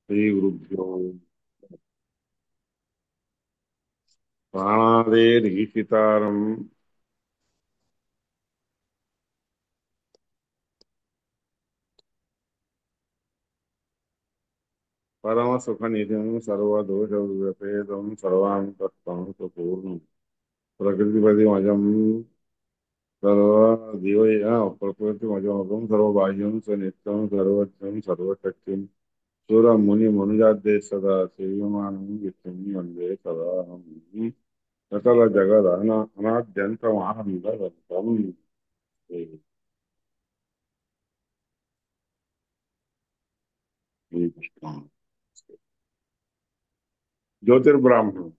श्रीगुरुभ्यो प्राणादेर्हीशितारम् परमसुखनिधिं सर्वदोषव्यपेदं सर्वान्तःस्थं सुपूर्णं प्रकृतिपदिमजं प्रकृतिमजमगं सर्वबाह्यं स नित्यं सर्वज्ञं सर्वशक्तिं सुरमुनिमनुजाद्यै सदा सेव्यमानं विष्णुं वन्दे सदाहं सकलजगदनाद्यन्तमानन्दवन्तम् श्रीकृष्ण ज्योतिर्ब्राह्मण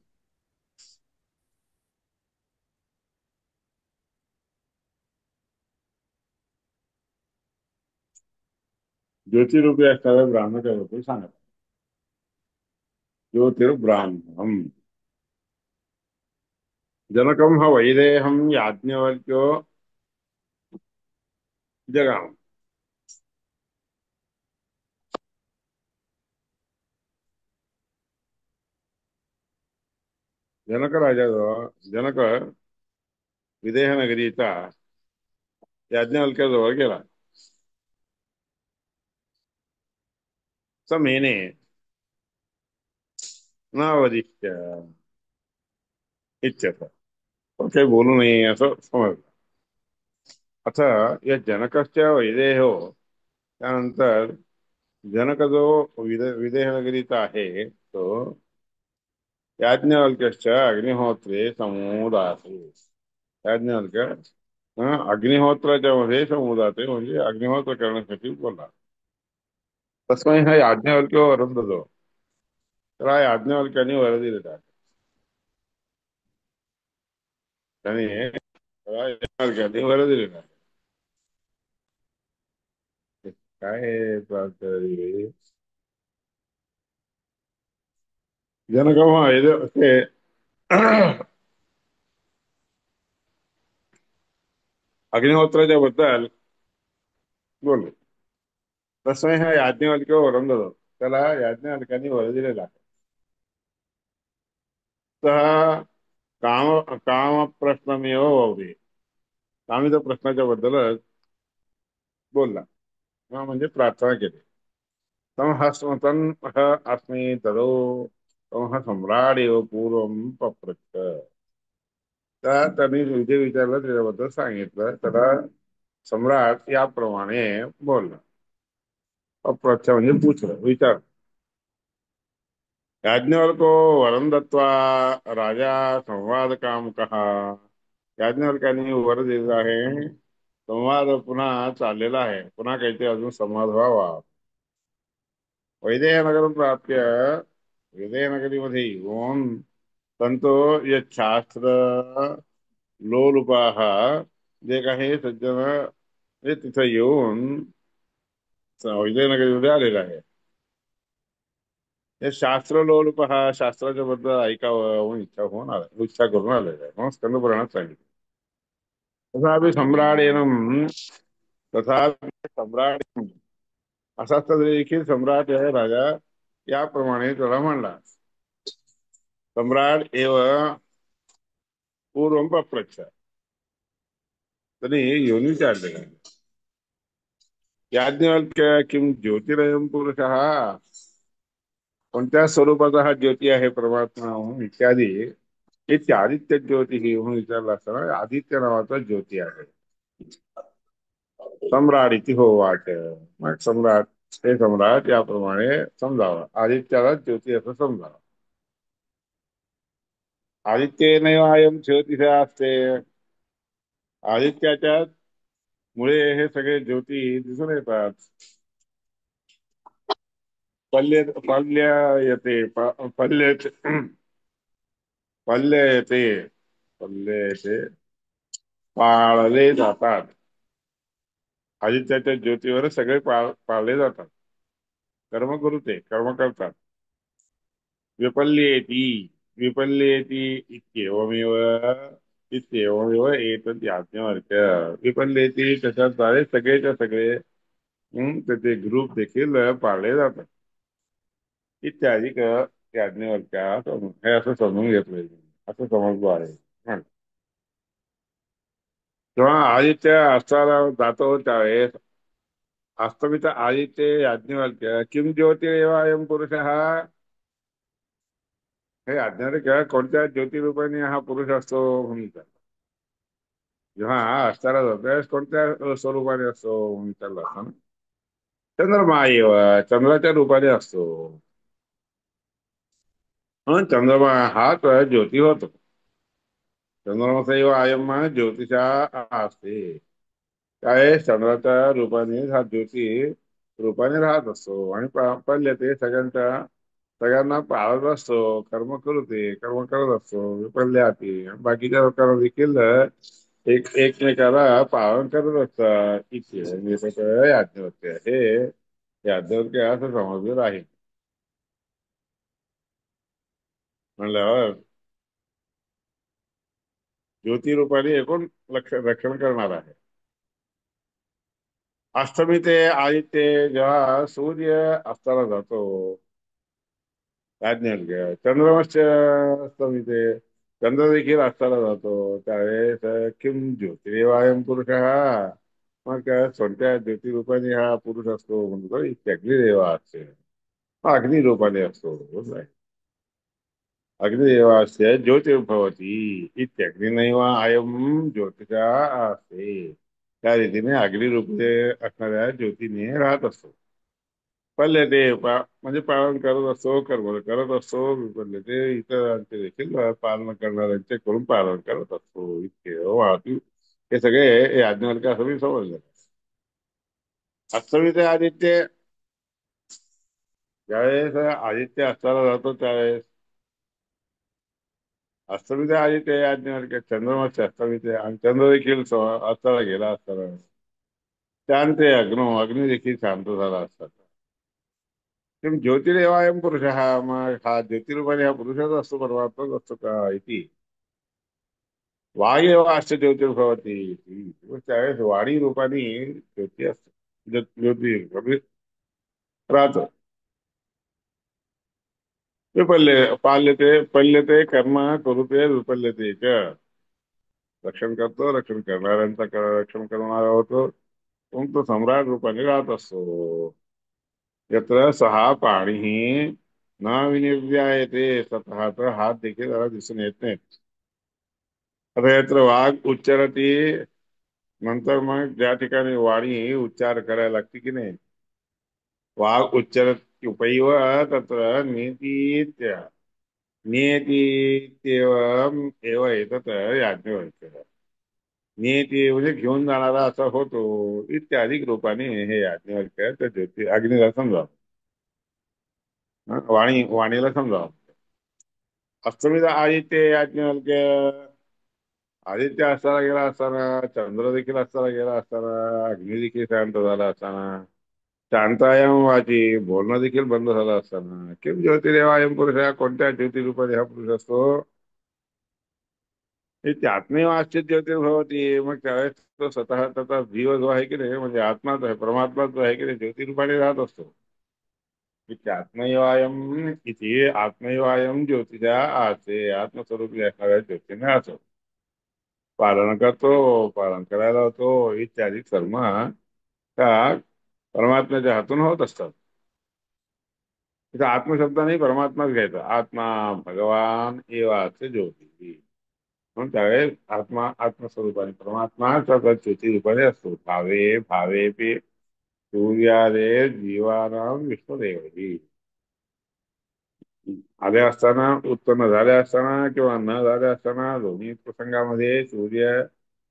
ज्योतिरूपी असणाऱ्या ब्राह्मणाच्या बद्दल सांगत ज्योतिर्ब्राह्मणम जनकम हा वैदेहम याज्ञवल्क्यो जगाम जनक राजाजवळ जनक विदेह नगरीचा याज्ञवल्क्याजवळ गेला स मेने न वदिष्य इत्यर्थ पण काही बोलू नये असं समजलं आता या जनकस्य वैदेहो त्यानंतर जनक जो विदेह नगरीचा आहे तो याज्ञवल्क्यश्च अग्निहोत्रे समुदासे याज्ञवल्क्य अग्निहोत्राच्या मध्ये समुदाते म्हणजे अग्निहोत्र करण्यासाठी बोलला तस्मै हा याज्ञवल्क्यो वरं ददो तर हा याज्ञवल्क्याने वर दिलेला आहे त्याने याज्ञवल्क्याने वर दिलेला आहे काय आहे प्रार्थना जनकम असे अग्निहोत्राच्या बद्दल बोलले तस्मै हा याज्ञवल्क्यो वरं ददो त्याला याज्ञवल्क्याने वर दिलेला आहे सहा काम प्रश्नमेव वदे कामित प्रश्नाच्या बद्दलच बोलला किंवा म्हणजे प्रार्थना केली तम हस्मतन अस्मि तदो तम सम्राडेव पूर्वं पप्रच्छ त्यांनी जे विचारलं त्याच्याबद्दल सांगितलं त्याला सम्राट याप्रमाणे बोलला पप्रच्छ म्हणजे पूछलं विचार याज्ञवल्को वरं दत्वा राजा संवाद काम कहा याज्ञवल्क्यांनी वर दिलेला आहे संवाद पुन्हा चाललेला आहे पुन्हा काहीतरी अजून संवाद व्हावा वैदेहनगरं प्राप्य विजयनगरीमध्ये येऊन संतो यच्छास्त्र लोलुपाः जे काही सज्जन हे तिथं येऊन विजयनगरीमध्ये आलेला आहे हे शास्त्र लोलुपः शास्त्राच्या बद्दल ऐकावं म्हणून इच्छा होऊन आला इच्छा करून आलेला आहे म्हणून स्कंद पुराणात सांगितलं तथापि सम्राडेन तथा सम्राट असा देखील सम्राट आहे राजा याप्रमाणे त्याला म्हणला सम्राट एव पूर्वं पप्रच्छ त्यांनी येऊन विचारले याज्ञवल्क्य किम ज्योतिरयम पुरुषः कोणत्या स्वरूपाचा हा ज्योती आहे परमात्मा म्हणून इत्यादी आदित्य ज्योती ही म्हणून विचारला असताना आदित्य नावाचा ज्योती आहे सम्राट इति होवाच मग सम्राट हे सम्राट याप्रमाणे समजावं आदित्याला ज्योती असं समजावं आदित्येनैव अयं ज्योतिषः असते आदित्याच्या मुळे हे सगळे ज्योती दिसून येतात पल्य पल्य येते पल्य पल्य येते पल्य येते पाळले जातात आदित्याच्या ज्योतीवर सगळे पाळले जातात कर्म करू ते कर्म करतात विपल्येती विपल्येती इत्येवमेव इत्येवमेव एतत् याज्ञवल्क्य विपल्येती त्याच्याद्वारे सगळेच्या सगळे त्याचे ग्रुप देखील पाळले जातात इत्यादी याज्ञवल्क्या हे असं समजून घेतलंय असं समजलो आहे. हं. तेव्हा आदित्य अस्ताला जातो त्यावेळेस अस्तमित आदित्य याज्ञवल्क्य किम ज्योतिरेव अयम पुरुष हे याज्ञवल्क्य कोणत्या ज्योतिरूपाने हा पुरुष असतो म्हणून विचारलं. जेव्हा अस्ताला जातो त्यावेळेस कोणत्या स्वरूपाने असतो म्हणून विचारलं असतं ना. चंद्रमा एव चंद्राच्या रूपाने असतो. म्हणून चंद्रमा हाच ज्योती होतो. चंद्रमसैव अयम ज्योतिषा असते. काय चंद्राच्या रूपाने हा ज्योती रूपाने राहत असतो आणि पडले ते सगळ्यांना पाळत असतो. कर्म करते कर्म करत असतो विपल्ल्या हाती बाकीच्या लोकांना देखील एकमेकाला पालन करत असतात. इथे याज्ञवल्क्य हे याज्ञवल्क्य असं समजलेलं आहे. म्हणल्यावर ज्योतिरूपाने एकूण रक्षण करणार आहे. अष्टमी ते आदित्य जेव्हा सूर्य अस्ताला जातो याज्ञवल्क्य चंद्रमस्य अस्तमी ते चंद्र देखील अस्ताला जातो त्यावेळेस किम ज्योतिरेवायम पुरुष मग कोणत्या ज्योतिरूपाने हा पुरुष असतो म्हणतो अग्निदेव असते. अग्निरूपाने असतो बरोबर आहे. अग्निदेवास्य ज्योतिर्भवती इत्यग्निनैव अयम ज्योतिषा असते. त्या रीतीने अग्निरूपे असणाऱ्या ज्योतीने राहत असतो. पल्ले ते म्हणजे पालन करत असतो कर्म करत असतो विपल्ले ते इतरांचे देखील पालन करणाऱ्यांचे करून पालन करत असतो इतके वाहतूक हे सगळे याज्ञवल्क्य असं मी समजलं. अस्तमी ते आदित्य ज्यावेळेस आदित्य अस्ताला जातो त्यावेळेस अस्तमित आदित्य याज्ञवल्क्य चंद्रमाचे अस्तमित आणि चंद्र देखील अस्ताला गेला असताना शांत अग्नी देखील शांत झाला असतात. किम ज्योतिरेवायम पुरुष हा मग हा ज्योतिरूपाने हा पुरुषच असतो परमात्माच असतो का इति वाघ अष्ट ज्योतिर्भवती त्यावेळेस वाणी रूपाने ज्योती असते. ज्योती राहत विपल्य पाल्यते पल्यते कर्म करुते विपल्यते च रक्षण करतो रक्षण करणाऱ्यांचा रक्षण करणारा होतो. मग तो सम्राट रूपाने राहत असतो. यत्र सहा पाणी न विनिर्यायते स्वतः तर हात देखील त्याला दिसून येत नाहीत. आता यत्र वाघ उच्चारती नंतर मग ज्या ठिकाणी वाणी उच्चार करायला लागते की नाही वाघ उच्चारत उपैव तत्र नीतीत्य नियतीत्येव एव एतत् याज्ञवल्क्य नियती म्हणजे घेऊन जाणारा असा होतो इत्यादी रूपाने हे याज्ञवल्क्य त्या ज्योती अग्नीला समजावं. वाणीला समजावं. अस्तमित आदित्य याज्ञवल्क्य आदित्य अस्ताला गेला असताना चंद्र देखील अस्ताला गेला असताना अग्नी देखील शांत झाला असताना शांतायम वाची बोलणं देखील बंद झालं असताना किम ज्योतिरेवायम पुरुष हा कोणत्या ज्योतिरूपाने हा पुरुष असतो हे त्यातनं आश्चर्य ज्योतिर्भवती मग त्यावेळेस तो स्वतः त्याचा जीव जो आहे की नाही म्हणजे आत्माच आहे परमात्मा जो आहे की नाही ज्योतिरूपाने राहत असतो. आत्मैवायम इथे आत्मैवायम ज्योतिषा आसे आत्मस्वरूपी असणाऱ्या ज्योतीने असो पालन करतो पालन करायला होतो इत्यादी कर्म त्या परमात्म्याच्या हातून होत असतात. तिथे आत्मशब्दाने परमात्माच घ्यायचा आत्मा भगवान एवाचे ज्योती म्हणून त्यावेळेस आत्मस्वरूपाने परमात्मा सतत ज्योती रूपाने असतो. भावे भावे पे सूर्यादे जीवानाम विश्वदेवही आले असताना उत्पन्न झाले असताना किंवा न झाले असताना दोन्ही प्रसंगामध्ये सूर्य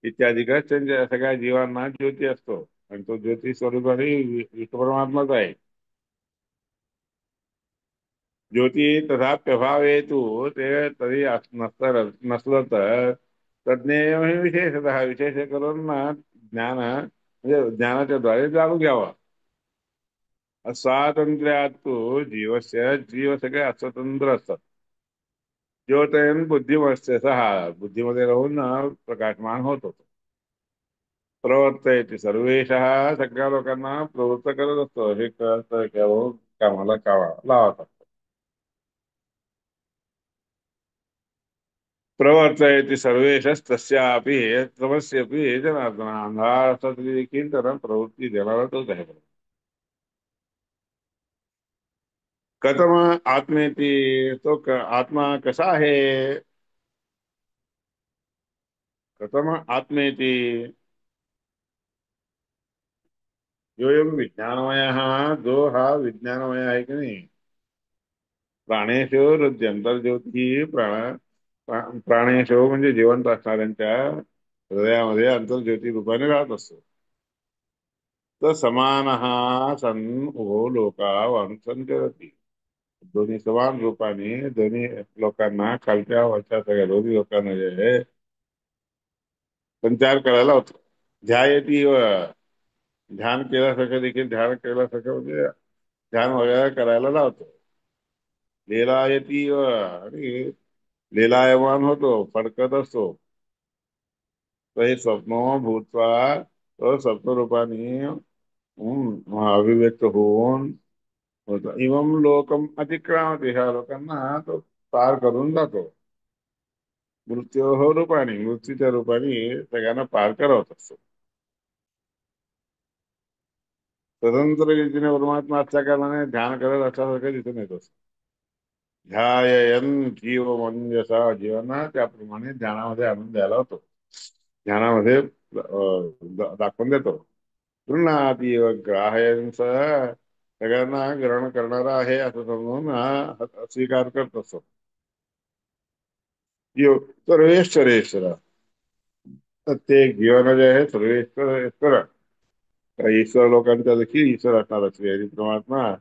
इत्यादिकच त्यांच्या सगळ्या जीवांना ज्योती असतो आणि तो ज्योती स्वरूपाने विष्णू परमात्माच आहे. ज्योती तथाप्यभावे तू ते तरी नसलं तर तज्ज्ञेय विशेषतः विशेष करून ना ज्ञान म्हणजे ज्ञानाच्या द्वारे जाणून घ्यावा. स्वातंत्र्यात तू जीव सगळे अस्वतंत्र असतात. ज्योतयन बुद्धिमत्स्य हा बुद्धीमध्ये राहून प्रकाशमान होत होतो. प्रवर्तयते सर्वेशः सगळ्या लोकांना प्रवृत्त करत असतो हे कळत कामाला कावा लावत असतो. प्रवर्तयति सर्वेशस्तस्यापि तमस्यपि जनार्दन अंधार असला तरी देखील त्याला प्रवृत्ती देणारा तोच आहे. कथम आत्मेती तो आत्मा कसा आहे. कथम आत्मेती योयम विज्ञानमय जो हा विज्ञानमय आहे की नाही. प्राणेशो हृदय प्राणेशो म्हणजे जिवंत असणाऱ्यांच्या हृदयामध्ये अंतर्ज्योती रूपाने राहत असतो. तर समान सन् उभो लोका संचरती. दोन्ही समान रूपाने दोन्ही लोकांना खालच्या वरच्या सगळ्या दोन्ही लोकांना जे आहे संचार करायला होतो. ध्यायती व ध्यान केल्यासारखं देखील ध्यान केल्यासारखं म्हणजे ध्यान वगैरे करायला लावतो. लीलायती व आणि लीलायमान होतो फडकत असतो. तर हे स्वप्नो भूतवा तो स्वप्नरूपाने अभिव्यक्त होऊन होतं. इमम लोकम अतिक्रामते ह्या लोकांना तो पार करून जातो. मृत्यो रूपाने मृत्यूच्या रूपाने सगळ्यांना पार करवत असतो. स्वतंत्र रीतीने परमात्मा असल्या कारणाने ध्यान करत असल्यासारखं दिसून येत असतं. ध्यायन जीव मंजसा जीवांना त्याप्रमाणे ध्यानामध्ये आणून द्यायला होतो. ध्यानामध्ये दाखवून देतो. गृह्णाती व ग्राहयंस सगळ्यांना ग्रहण करणारा आहे असं समजून हा स्वीकार करत असतो. जीव सर्वेश्वरेश्वर प्रत्येक जीवन जे आहे सर्वेश्वर ईश्वर. ईश्वर लोकांच्या देखील ईश्वर असणार असले परमात्मा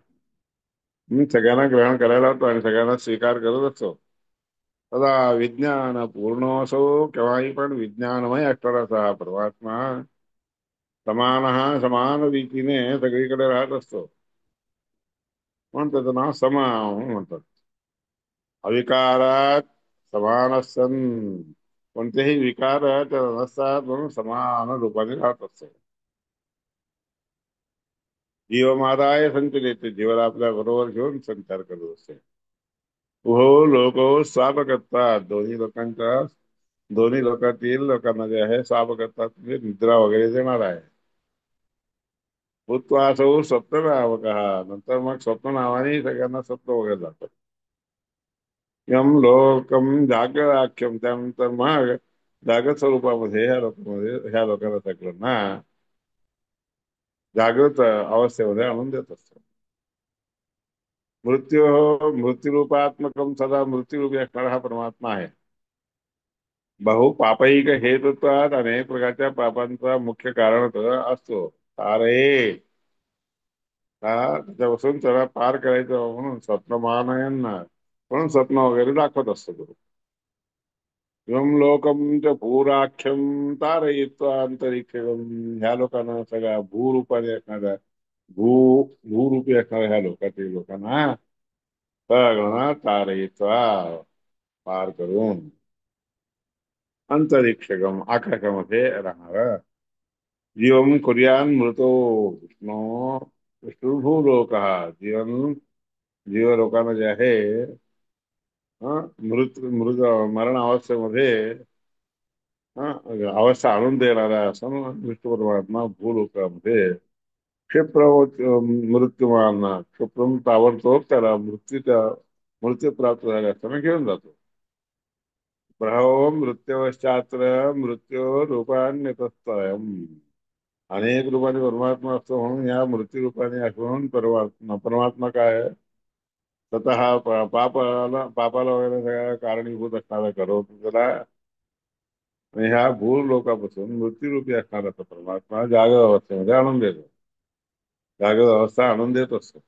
सगळ्यांना ग्रहण करायला होतो आणि सगळ्यांना स्वीकार करत असतो. सदा विज्ञान पूर्ण असो केव्हाही पण विज्ञानमय असणारा परमात्मा समान हा समान रीतीने सगळीकडे राहत असतो. म्हणून त्याचं नाव समा म्हणतात. अविकारात समान सन कोणतेही विकार त्याला नसतात म्हणून समान रूपाने राहत असतो. जीवमादाय संचलित जीवाला आपल्या बरोबर घेऊन संचार करत असते. हो लोक स्वाप करतात दोन्ही लोकातील लोकांना जे आहे स्वाप करतात म्हणजे निद्रा वगैरे देणार आहे. भूत्वासौ स्वप्न नावक नंतर मग स्वप्न नावाने सगळ्यांना स्वप्न वगैरे जातात. यम लोकम जागराख्यम त्यानंतर मग जागृत स्वरूपामध्ये ह्या लोकांना सगळ्यांना जागृत अवस्थेमध्ये आणून देत असतो. मृत्यू मृत्यूरूपात्मकम सदा मृत्यूरूपी असणारा हा परमात्मा आहे. बहु पापैक हेतुत्वात अनेक प्रकारच्या पापांचा मुख्य कारण असतो. अरे हा त्याच्यापासून त्याला पार करायचं म्हणून स्वप्नमानयन म्हणून स्वप्न वगैरे दाखवत असतो गुरु. यम लोकम च भूराख्यम तारयित्वा अंतरिक्षम ह्या लोकांना सगळ्या भूरूपाने असणाऱ्या भू भूरूपी असणाऱ्या ह्या लोकातील लोकांना सगळ्यांना तारयित्वा पार करून अंतरिक्षगम आकाशामध्ये राहणार. जीवम कुर्यान मृतो विष्णू विष्णुभूलोक जीवन जीव लोकांना जे आहे मृत मृत मरण अवस्थेमध्ये अवस्था आणून देणारा असं विष्णू परमात्मा भूलोकामध्ये क्षिप्र मृत्यूमान क्षिप्रम ताबडतोब त्याला मृत्यू प्राप्त झाले असताना घेऊन जातो. प्रभव मृत्यूश्चात्र मृत्यू रूपान्यतस्तयम अनेक रूपाने परमात्मा असतो म्हणून या मृत्यू रूपाने असून परमात्मा काय आहे स्वतः पापाला वगैरे सगळ्या कारणीभूत असणारा करवतो त्याला. आणि ह्या भूर लोकापासून मृत्यूरूपी असणारा तो परमात्मा जागृत अवस्थेमध्ये आणून देतो. जागृत अवस्था आणून देत असतो.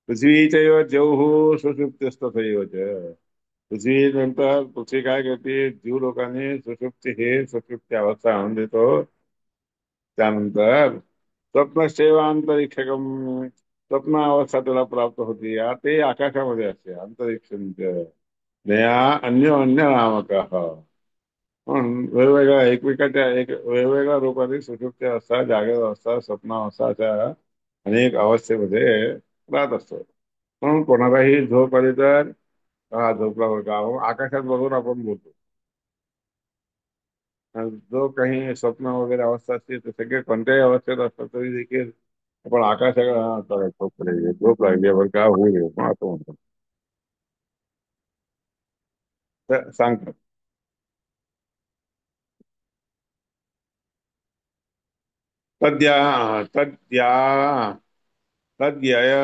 पृथ्वीचैव द्यौः सुषुप्तिस्तथैव च पृथ्वी नंतर पृथ्वी काय करते जीव लोकांनी सुषुप्ती अवस्था आणून देतो. त्यानंतर स्वप्नशैव अंतरिक्षकम स्वप्न अवस्था त्याला प्राप्त होते ते आकाशामध्ये असते अंतरिक्ष नया अन्य अन्य नामक म्हणून वेगवेगळ्या एकमेकाच्या एक वेगवेगळ्या रूपाने सुषुप्ती अवस्था जागृत अवस्था स्वप्न अवस्था अशा अनेक अवस्थेमध्ये राहत असतो. म्हणून कोणालाही झोप आली तर हा झोपला बरं का हो, आकाशात बघून आपण बोलतो. आणि जो काही स्वप्न वगैरे अवस्था असते ते सगळे कोणत्याही अवस्थेत असतात तरी देखील आपण आकाशाकडे हा, चला, झोप लागली बरं का होईल पण असं म्हणतो. सांगतात. तद्या तद्या तद्यय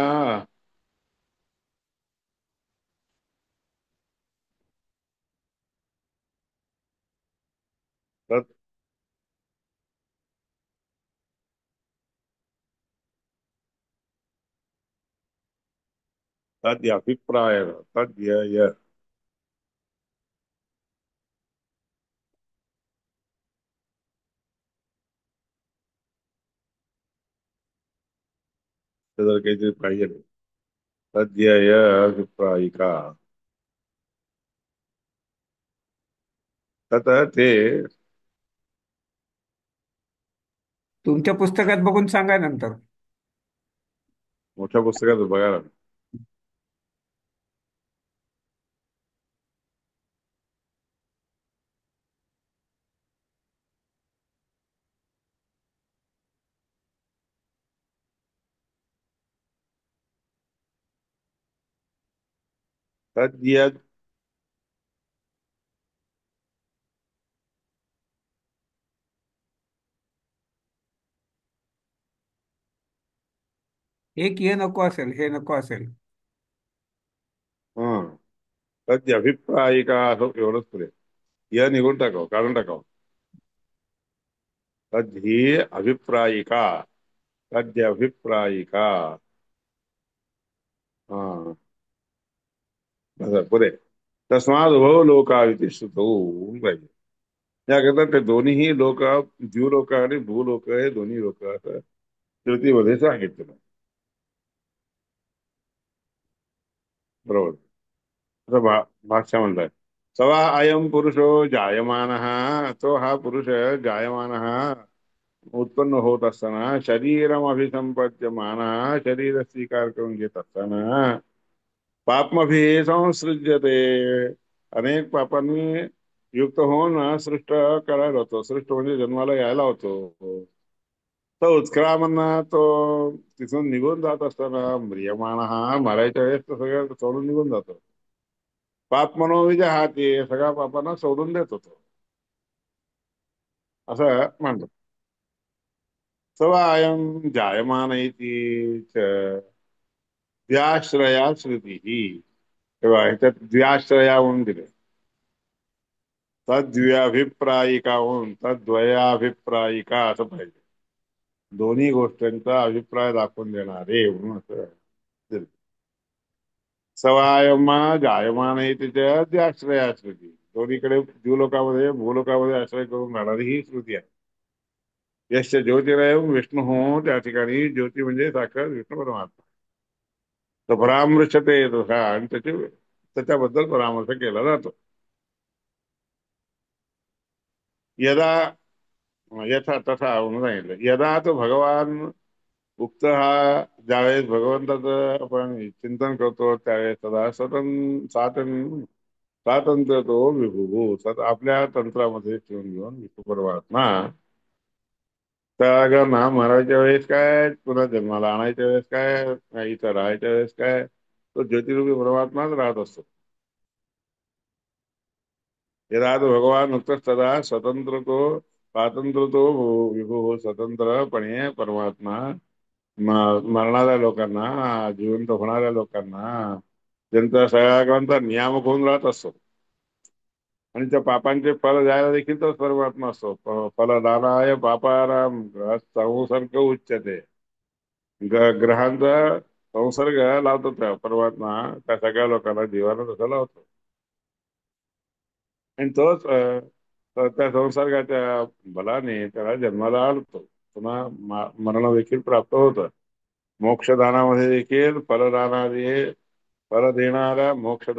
तत् तद्यभिप्राय तद्यय. तर जर काहीतरी पाहिजे तद्यय अभिप्रायिका तत ते तुमच्या पुस्तकात बघून सांगा नंतर. मोठ्या पुस्तकात बघायला. तद्यद एक हे नको असेल, हे नको असेल. हा तद्यभिप्रायिका असं एवढंच पुरे. य निघून टाकाव, काढून टाकाव. तद्ही अभिप्रायिका तद्यभिप्रायिका. हा बरं, पुरे. तस्माद उभव लोकाविती श्रुतौ पाहिजे. याकरता ते दोन्हीही लोक, द्युलोक आणि भूलोक हे दोन्ही लोक असं श्रुतीमध्ये सांगितलं. बरोबर. असं भाष्य म्हणताय. सवा अयम पुरुषो जायमानः, तो हा पुरुष जायमानः उत्पन्न होत असताना शरीरम अभिसंपद्य मानः शरीर स्वीकार करून घेत असताना पापमभि संसृज्यते, अनेक पापांनी युक्त होऊन सृष्ट करायला होतो. सृष्ट म्हणजे जन्माला यायला होतो. तो उत्क्रामना तो तिथून निघून जात असताना म्रियमाण हा मरायच्या वेळेस तो सगळं सोडून निघून जातो. पाप मनोविजय हा ते सगळ्या पापांना सोडून देत होतो असं म्हणतो. सवा अयम जायमान इति च द्व्याश्रया श्रुती ही. तेव्हा ह्याच्यात द्व्याश्रया म्हणून दिले. तद्व्यभिप्रायिका होऊन तद्वयाभिप्रायिका असं पाहिजे. दोन्ही गोष्टींचा अभिप्राय दाखवून देणारे म्हणून असं दिलं. सवायमा जायमान आहे त्याच्या ती आश्रया श्रुती. दोन्हीकडे द्युलोकामध्ये भूलोकामध्ये आश्रय करून राहणारी ही श्रुती आहे. यश ज्योतिराय विष्णू हो, त्या ठिकाणी ज्योती म्हणजे साक्षात विष्णू परमात्मा. तर परामृशते तसा आणि त्याच्याबद्दल परामर्श केला जातो. यदा यथा तसा म्हणून सांगितलं. यदा तो भगवान उक्त हा ज्यावेळेस भगवंताचं आपण चिंतन करतो त्यावेळेस सदा स्वातंत्र्य तो विभू सत आपल्या तंत्रामध्ये ठेवून घेऊन विष्णू परमात्मा त्याला मरायच्या वेळेस काय, पुन्हा जन्माला आणायच्या वेळेस काय, इथं राहायच्या वेळेस काय, तो ज्योतिरूपी परमात्माच राहत असतो. यदा तो भगवान नुकतंच सदा स्वतंत्र तो स्वातंत्र्य तो विभू स्वतंत्रपणे परमात्मा मरणाऱ्या लोकांना, जिवंत होणाऱ्या लोकांना त्यांचा सगळ्यांचा नियामक होऊन राहत असतो. आणि त्या पापांचे फल द्यायला देखील तोच परमात्मा असतो. फलदानाय पापाराम संसर्ग उच्चते. ग्रहांचा संसर्ग लावतो त्या परमात्मा त्या सगळ्या लोकांना जीवाला तसं लावतो. आणि तोच त्या संसर्गाच्या बलाने त्याला जन्माला आणतो. पुन्हा मरण देखील प्राप्त होतं. मोक्षदानामध्ये देखील फलदानाने फल देणारा मोक्ष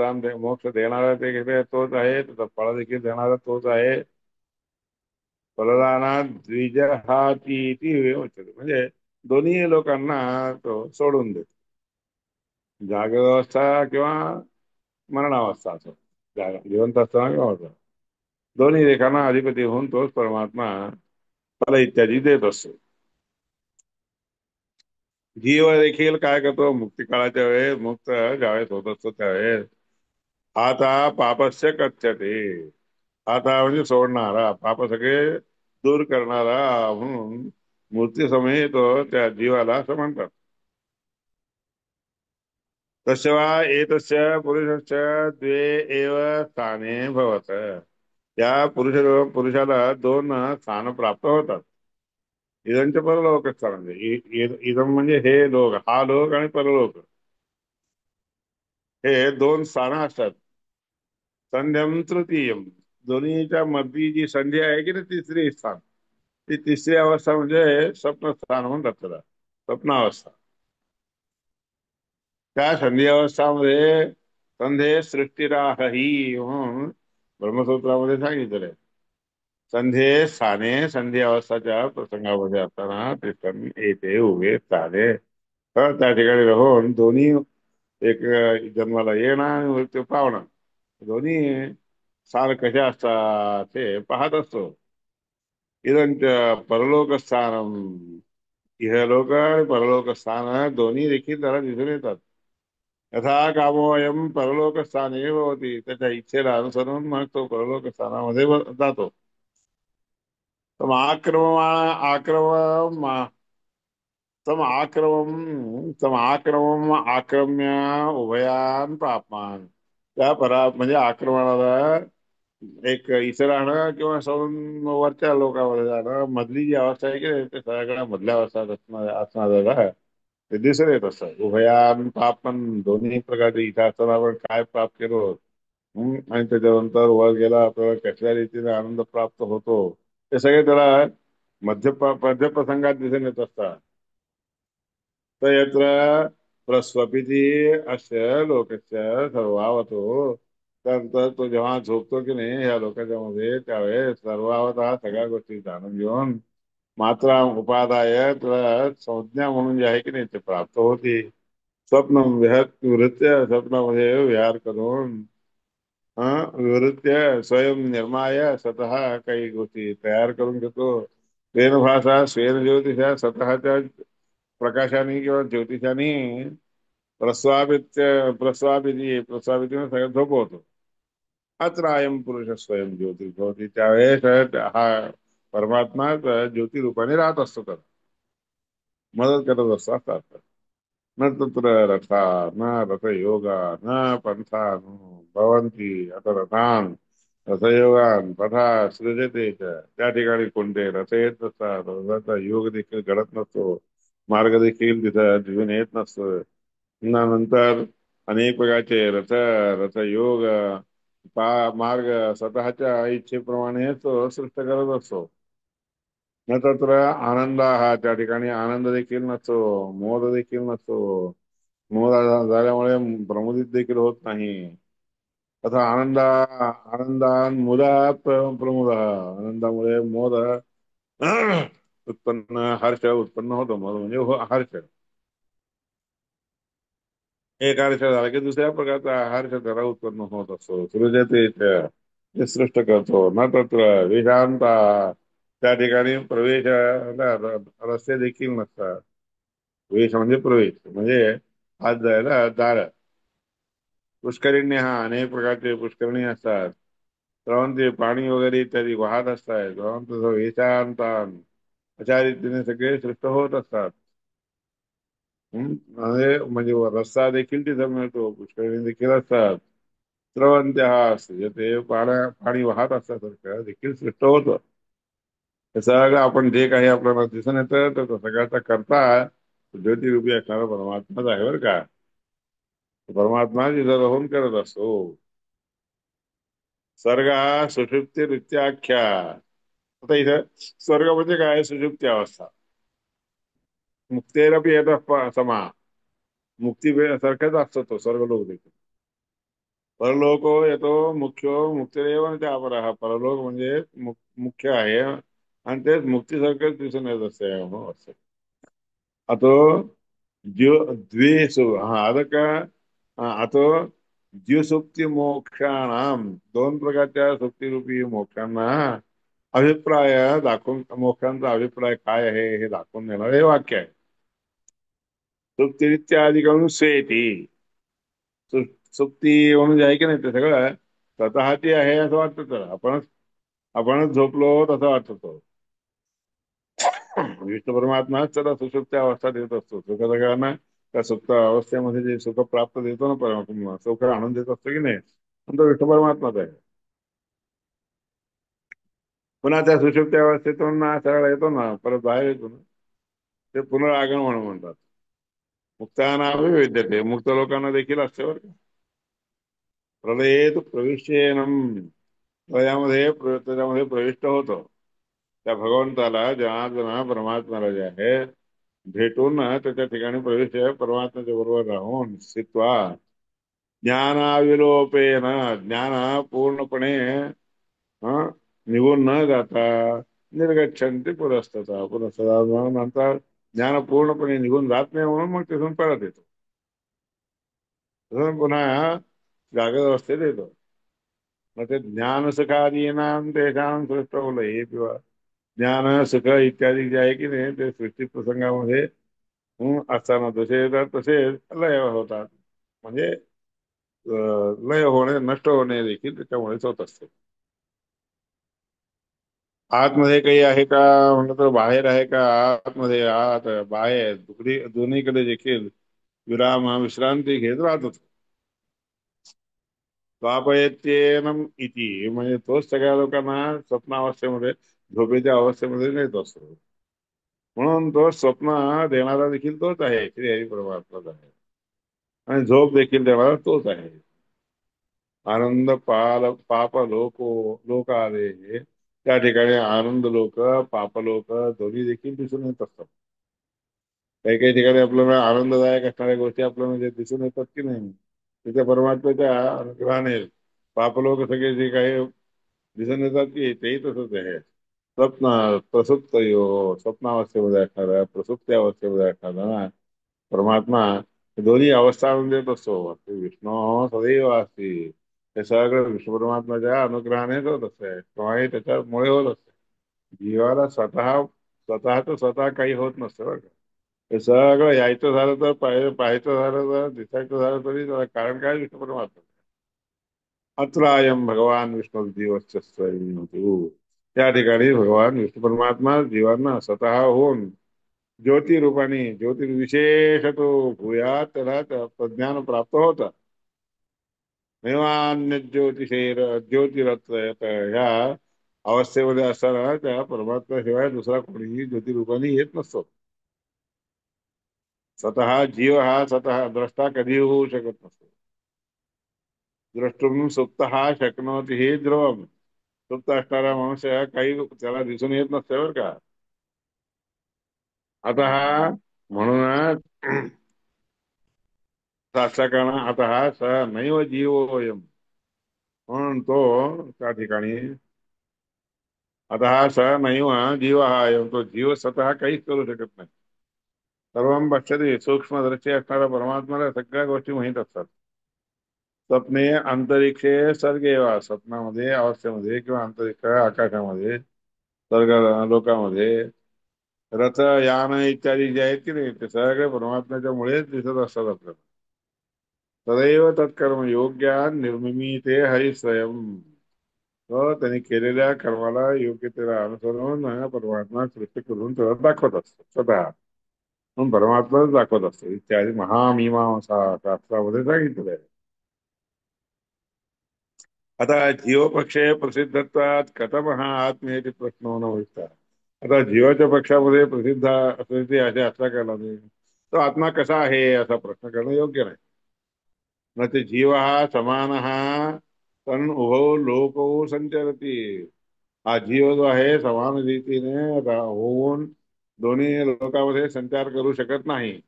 देणारा ते तोच आहे, त्याचं फळ देखील देणारा तोच आहे. फलदानात द्विजहाती इति उच्यते. म्हणजे दोन्ही लोकांना तो सोडून देतो. जागृत अवस्था किंवा मरणावस्था असो, जिवंत असताना किंवा होता, दोन्ही रेखांना अधिपती होऊन तोच परमात्मा फल इत्यादी देत असतो. जीव देखील काय करतो, मुक्ती काळाच्या वेळेस मुक्त ज्यावेळेस होत असतो त्यावेळेस आता पापस्य कथ्यते, आता म्हणजे सोडणारा, पाप सगळे दूर करणारा म्हणून मूर्ती समयी तो त्या जीवाला असं म्हणतात. तस्य वा एतस्य पुरुषस्य द्वे एव स्थाने भवत, त्या पुरुषाला दोन स्थान प्राप्त होतात. इदंच परलोक स्थान, म्हणजे इदम म्हणजे हे लोक, हा लोक आणि परलोक, हे दोन स्थान असतात. संध्यम तृतीयम, दोन्हीच्या मधली जी संधी आहे की नाही, तिसरी स्थान, ती तिसरी अवस्था म्हणजे स्वप्न स्थान म्हणतात त्याला, स्वप्नावस्था. त्या संधी अवस्थामध्ये संधे सृष्टीराही म्हणून ब्रह्मसूत्रामध्ये सांगितलेलं आहे. संधे स्थाने, संधी अवस्थाच्या प्रसंगामध्ये असताना ते सण येते उभे स्थाने, तर त्या ठिकाणी राहून दोन्ही, एक जन्माला येणं आणि मृत्यू पावणं, दोन्ही सार कसे असतात ते पाहत असतो. इदंच परलोक स्थानम, इहलोक आणि परलोक स्थान दोन्ही देखील त्याला दिसून येतात. यथा कामोयम परलोक स्थाने होती, त्याच्या इच्छेला अनुसरून मग तो परलोक स्थानामध्ये जातो. तम आक्रमम आक्रम्य उभयान पापमान, त्या म्हणजे आक्रमणाला एक इतर आणं किंवा सौन वरच्या लोकांमध्ये जाणं, मधली जी अवस्था आहे की नाही, ते सगळ्या मधल्या अवस्थात असणाऱ्याला ते दिसून येत असतं. उभयान पापन, दोन्ही प्रकारचे इथं असताना आपण काय पाप केलो, आणि त्याच्यानंतर वर गेला आपल्याला कसल्या रीतीने आनंद प्राप्त होतो, ते सगळे त्याला मध्य प्रसंगात दिसून येत असतात. तर यत्र प्रस्वपिती अस्य लोकस्य सर्वावतो, त्यानंतर तो जेव्हा झोपतो की नाही ह्या लोकांच्या मध्ये, त्यावेळेस सर्वावत हा सगळ्या गोष्टी जाणून घेऊन मात्रा उपादाय तुला संज्ञा म्हणून जे आहे की नाही ते प्राप्त होती. स्वप्न वृत्य, स्वप्नामध्ये विहार करून विवृत्य स्वयं निर्माय, स्वतः काही गोष्टी तयार करून घेतो. स्वेन भाषा स्वेन ज्योतिषा, स्वतःच्या प्रकाशाने किंवा ज्योतिषाने प्रस्वापित सगळं झोपवतो. अत्र अयम पुरुष स्वयं ज्योतिष होती, त्यावेळेस हा परमात्मा ज्योतिरूपाने राहत असतो, तर मदत करत असतो असतात. न तत्र रथा न रथयोगा न पंथा भवन्ति अथ रथान रथयोगान पथा सृजते च, त्या ठिकाणी कोणते रथ येत नसतात, रथाचा योग देखील घडत नसतो, मार्ग देखील तिथं दिसून येत नसतो. नंतर अनेक प्रकारचे रथयोग मार्ग स्वतःच्या इच्छेप्रमाणे तो सृष्ट करत असतो. न तत्र आनंद, हा त्या ठिकाणी आनंद देखील नसतो, मोद देखील नसतो, मोद झाल्यामुळे प्रमोदित देखील होत नाही. तथा आनंदान मुदा प्रमोद, आनंदामुळे मोद हर्ष उत्पन्न होतो. मोद म्हणजे हर्ष, एक हर्ष झाला की दुसऱ्या प्रकारचा हर्ष त्याला उत्पन्न होत असतो. सृजते ते सृष्ट करतो. न तत्र विशांता, त्या ठिकाणी प्रवेश रस्ते देखील नसतात. वेश म्हणजे प्रवेश, म्हणजे आत जायला दार. पुष्करिणी, हा अनेक प्रकारचे पुष्करणी असतात. स्रवंती, पाणी वगैरे इत्यादी वाहत असतात. स्रवंत वेशांतान, अशा रीतीने सगळे सृष्ट होत असतात. म्हणजे रस्ता देखील तिथं मिळतो, पुष्करिणी देखील असतात. स्रवंती, हा असते ते पाणी वाहत असल्यासारखं देखील सृष्ट होतं. हे सगळं आपण जे काही आपल्याला दिसून येतं तर तो सगळ्याचा करता ज्योतिरूपी असणारा परमात्माच आहे बरं का. परमात्मा तिथं राहून करत असतो. स्वर्ग हा सुषुप्ती, आता इथं स्वर्ग म्हणजे काय, सुषुप्ती अवस्था. मुक्तेरपी येत समा, मुक्ती सारखाच असतो तो स्वर्गलोक देखील. परलोक येतो मुख्य मुक्तिरेव ते अपरा, परलोक म्हणजे मुख्य आहे आणि तेच मुक्तीसारखंच दिसून येत असते हो असं. अतो द्वेषु, हा ಅದಕ್ಕ अतो जीवसुप्ती मोक्षाणाम, दोन प्रकारच्या सुप्तीरूपी मोक्षांना अभिप्राय दाखवून, मोक्षांचा अभिप्राय काय आहे हे दाखवून देणार हे वाक्य आहे. सुप्तीरित्यादिकडून स्वेती, सुप्ती म्हणून जे आहे की नाही ते सगळं स्वतःची आहे असं वाटतं, तर आपणच झोपलो तसं वाटतो. विष्णू परमात्मा त्याला सुषुप्त अवस्था देत असतो सुख सगळ्यांना. त्या सुप्त अवस्थेमध्ये जे सुख प्राप्त देतो ना परमात्मा, सुख आणून देत असतो की नाही, पण तो विष्णू परमात्माच आहे. पुन्हा त्या सुषुप्त अवस्थेतून ना सरळ येतो ना, परत बाहेर येतो ना, ते पुनरागमन म्हणून म्हणतात. मुक्तानामी विद्यते, मुक्त लोकांना देखील असते बरं का. प्रलयेत प्रविष्येनम, प्रलयामध्ये त्याच्यामध्ये प्रविष्ट होतो. त्या भगवंताला जनार्दना परमात्म्याला जे आहे भेटून ना त्याच्या ठिकाणी प्रवेश परमात्म्याच्या बरोबर राहून स्थित्वा ज्ञानाविलोपेन, ज्ञान पूर्णपणे हं, निघून न जाता निर्गच्छन्ति पुरस्तता, पुरस्तता नंतर ज्ञान पूर्णपणे निघून जात नाही म्हणून मग तिथून परत येतो. तिथून पुन्हा जागृत अवस्थेत येतो. मग ते ज्ञान सुखादीनाम तेषां सृष्टवलय किंवा ज्ञान सुख इत्यादी जे आहे की नाही ते सृष्टी प्रसंगामध्ये असताना जसे येतात तसे लय होतात. म्हणजे लय होणे नष्ट होणे देखील त्याच्यामुळेच होत असते. आतमध्ये काही आहे का म्हणलं तर बाहेर आहे का, आतमध्ये आत बाहेर दोन्हीकडे देखील विश्रांती घेत राहतो. स्वापयत्येनम इति, म्हणजे तोच सगळ्या लोकांना स्वप्नावस्थेमध्ये, झोपेच्या अवस्थेमध्ये नेत असतो. म्हणून तो स्वप्न देणारा देखील तोच आहे, श्री हरी परमात्माच आहे. आणि झोप देखील देणारा तोच आहे. आनंद पाप लोक आले, त्या ठिकाणी आनंद लोक, पाप लोक दोन्ही देखील दिसून येत असतात. काही काही ठिकाणी आपल्याला आनंददायक असणाऱ्या गोष्टी आपल्याला जे दिसून येतात की नाही, तिथे परमात्म्याच्या अनुग्रहाने पाप लोक सगळे जे काही दिसून येतात की तेही तसंच आहे. स्वप्न प्रसुप्त स्वप्नावस्थेमध्ये असणारा, प्रसुप्ती अवस्थेमध्ये असणारा परमात्मा दोन्ही अवस्थांमध्ये देत असतो. ते विष्णू सदैव असते, हे सगळं विष्णू परमात्माच्या अनुग्रहानेच होत असते किंवा त्याच्यामुळे होत असते. जीवाला स्वतःच स्वतः काही होत नसतं बरं का. हे सगळं यायचं झालं तर पाहायचं झालं तर दिसायचं झालं तरी त्याला कारण काय, विष्णू परमात्मा. अत्र अयम भगवान विष्णू जीवस्य स्वयं, त्या ठिकाणी भगवान विष्णू परमात्मा जीवांना स्वतः होऊन ज्योती रूपाने, ज्योतिर्विशेष तो भूयात, त्याला त्या प्रज्ञान प्राप्त होतं. नैवान्य ज्योतिषेर ज्योतिरत्व, ह्या अवस्थेमध्ये असताना त्या परमात्म्याशिवाय दुसरा कोणीही ज्योतिरूपाने येत नसतो. स्वतः जीव हा स्वतः द्रष्टा कधी होऊ शकत नसतो. द्रष्टुम सुप्त हा शक्नोती हे ध्रुवम, सुप्त असणारा मनुष्य काही त्याला दिसून येत नसते बरं का. आता हा म्हणून शास्त्रकारण आता हा स नैव जीवोयम, म्हणून तो त्या ठिकाणी आता हा स नैव जीव हा अयम, तो जीव स्वतः काहीच करू शकत नाही. सर्वम पश्यते, सूक्ष्मदर्शी असणारा परमात्म्याला सगळ्या गोष्टी माहीत असतात. स्वप्ने अंतरिक्षे सर्गेवा, स्वप्नामध्ये अवस्थेमध्ये किंवा अंतरिक्ष आकाशामध्ये स्वर्ग लोकांमध्ये रथ यान इत्यादी जे आहेत की नाही ते सगळे परमात्म्याच्या मुळेच दिसत असतात आपल्याला. सदैव तत्कर्म योग्या निर्मिमीते हरी स्वयं, तो त्यांनी केलेल्या कर्माला योग्यतेला अनुसरून परमात्मा सृष्टी करून त्याला दाखवत असतो स्वतः. म्हणून परमात्माच दाखवत असतो इत्यादी महामीमांसा शास्त्रामध्ये सांगितलेलं आहे. आता जीवपक्षे प्रसिद्धत्वात कथम हा आत्मेति प्रश्न न होता. आता जीवाच्या पक्षामध्ये प्रसिद्धी असे असला करणारे तो आत्मा कसा आहे असा प्रश्न करणं योग्य नाही. न ते जीव हा समान हा पण उभो लोको संचरती, हा जीव जो आहे समान रीतीने होऊन दोन्ही लोकांमध्ये संचार करू शकत नाही.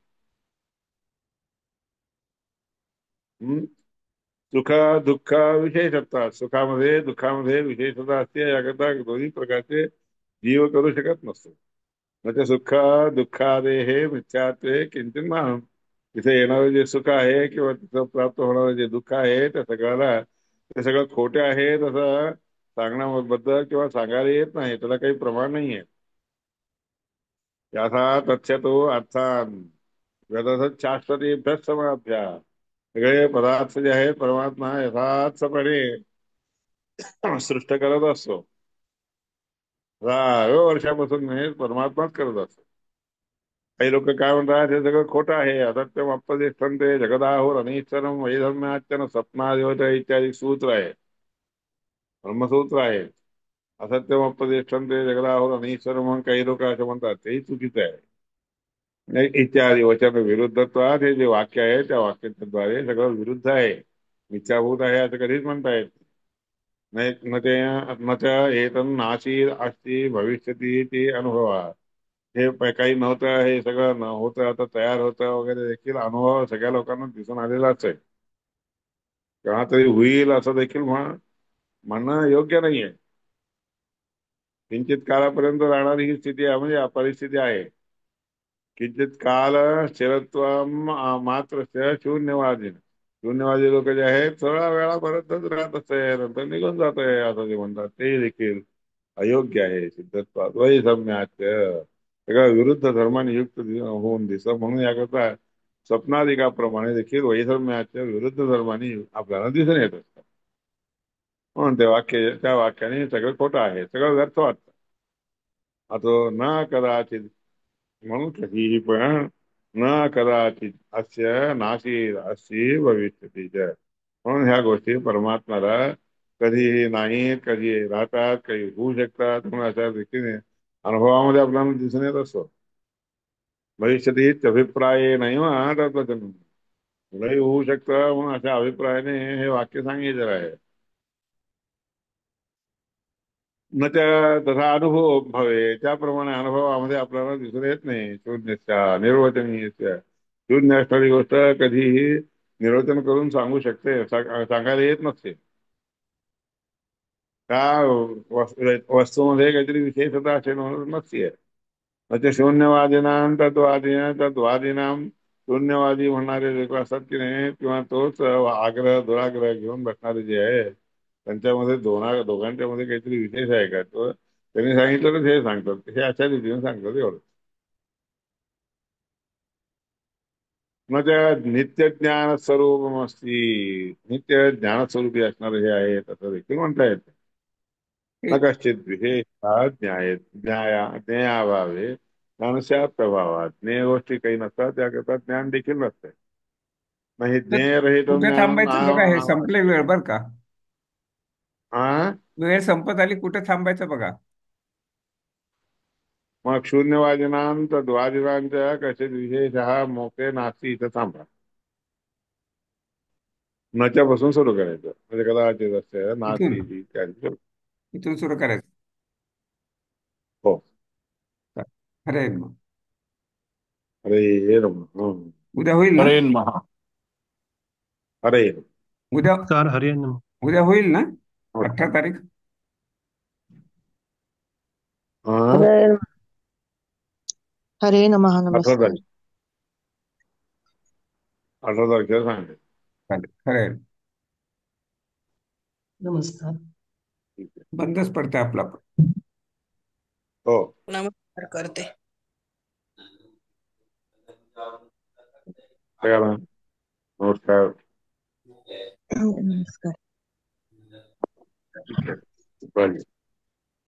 हम्म? सुख दुःख विशेष असतात, सुखामध्ये दुःखामध्ये विशेषता असते, याकरता दोन्ही प्रकारचे जीव करू शकत नसतो. म्हणजे सुख दुःखादे हे मिथ्यात्वे किंचित तिथे येणारं जे सुख आहे किंवा तिथं प्राप्त होणारं जे दुःख आहे त्या सगळ्याला ते सगळं खोटे आहे असं सांगण्याबद्दल किंवा सांगायला येत नाही, त्याला काही प्रमाण नाहीये. याचा तथ्यतो अर्थान वेदात शास्त्रते समाध्या. सगळे पदार्थ जे आहेत परमात्मा यथार्थपणे सृष्ट करत असतो. हजारो वर्षापासून हे परमात्माच करत असतो. काही लोक काय म्हणतात हे सगळं खोटं आहे, असत्यम अप्पदिष्टंते जगदाहुर अनिश्चरम वैधम्याच्चन स्वप्नादिवत इत्यादी सूत्र आहे, ब्रह्मसूत्र आहे. असत्यम अप्पदिष्टंते जगदाहुर अनिश्चरम म्हणून काही लोक असं म्हणतात, तेही चुकीचं आहे. नाही, इत्यादी वचन विरुद्धत्वात हे जे वाक्य आहे त्या वाक्याद्वारे सगळं विरुद्ध आहे, मिथ्याभूत आहे असं कधीच म्हणता येत नाही. न ते न त्या एतन नाशी अस्ति भविष्यती ते अनुभवा. हे काही नव्हतं हे सगळं न होतं आता तयार होतं वगैरे देखील अनुभव सगळ्या लोकांना दिसून आलेलाच आहे. केव्हा तरी होईल असं देखील म्हणणं योग्य नाहीये. किंचित काळापर्यंत राहणारी ही स्थिती आहे, म्हणजे परिस्थिती आहे. किंचित काल स्थिरत्वम मात्र शून्यवादी. शून्यवादी लोक जे आहेत थोडा वेळापर्यंतच राहत असते, नंतर निघून जात आहे असं जे म्हणतात ते देखील अयोग्य आहे. सिद्धत्वाद वैषम्याच सगळं विरुद्ध धर्माने युक्त होऊन दिसत, म्हणून याकरता स्वप्नादिकाप्रमाणे देखील वैषम्याच्या विरुद्ध धर्माने आपल्याला दिसून येत असतात. म्हणून ते वाक्य त्या वाक्याने सगळं खोटं आहे, सगळं व्यर्थ वाटतं. आता न कदाचित म्हणून कधीही पण न कदाचित अस्य नाशी अशी भविष्यती च. म्हणून ह्या गोष्टी परमात्म्याला कधीही नाहीत, कधी राहतात, काही होऊ शकतात, म्हणून अशा रीतीने अनुभवामध्ये आपल्याला दिसून येत असतो. भविष्यती अभिप्राय नाही तत्वचन. कुठेही होऊ शकतं म्हणून अशा अभिप्रायाने हे वाक्य सांगितलेलं आहे. न त्या तसा अनुभव भवे त्याप्रमाणे अनुभवामध्ये आपल्याला दिसून येत नाही. शून्यच्या निर्वचनीयच्या शून्य असणारी गोष्ट कधीही निर्वचन करून सांगू शकते, सांगायला येत नसते. त्या वस्तूमध्ये काहीतरी विशेषता असेल म्हणून नसते. म्हणजे शून्यवादीनाम तत्वादीनाम शून्यवादी म्हणणारे लोक असतात की नाही, किंवा तोच आग्रह दुराग्रह घेऊन बसणारे जे आहे त्यांच्यामध्ये दोघांच्या मध्ये काहीतरी विशेष आहे का, तो त्यांनी सांगितलं तर हे सांगतात, हे अशा रीतीने सांगतात एवढं. मग त्या नित्य ज्ञान स्वरूप असती, नित्य ज्ञान स्वरूपी असणार हे आहे असं देखील म्हणता येतं. न एक कश्चित विशेष ज्ञायाभावे ज्ञानच्या प्रभावात ज्ञेय गोष्टी काही नसतात, त्याकरता ज्ञान देखील नसते. नाही तर ज्ञेय रहित कुठे ज्ञान थांबायचं बघा, हे संपले वेळ बर का. हा. वेळ संपत आली, कुठे थांबायचं बघा. मग शून्यवादिनांत द्वादिनांच्या कसे विशेष हा मोके नास्ती इथं थांबा. नच्यापासून सुरू करायचं, म्हणजे कदाचित असते इथून नास्ती ती त्याची. इथून सुरू करायचं. हो. अरे मग अरे ये रम उद्या होईल ना? हरे महा अरे उद्या नमस्कार हरे नम उद्या होईल ना? नमस्कार. 18 तारीख. हा. हरे हरे नमः 18 तारीख, नमस्कार. 18 तारखेला सांगते. चालेल, खरं आहे. नमस्कार. ठीक आहे. बंदच पडतंय आपला पण. हो. नमस्कार करते. सगळ्यांना नमस्कार. नमस्कार. ठीक आहे. बरं.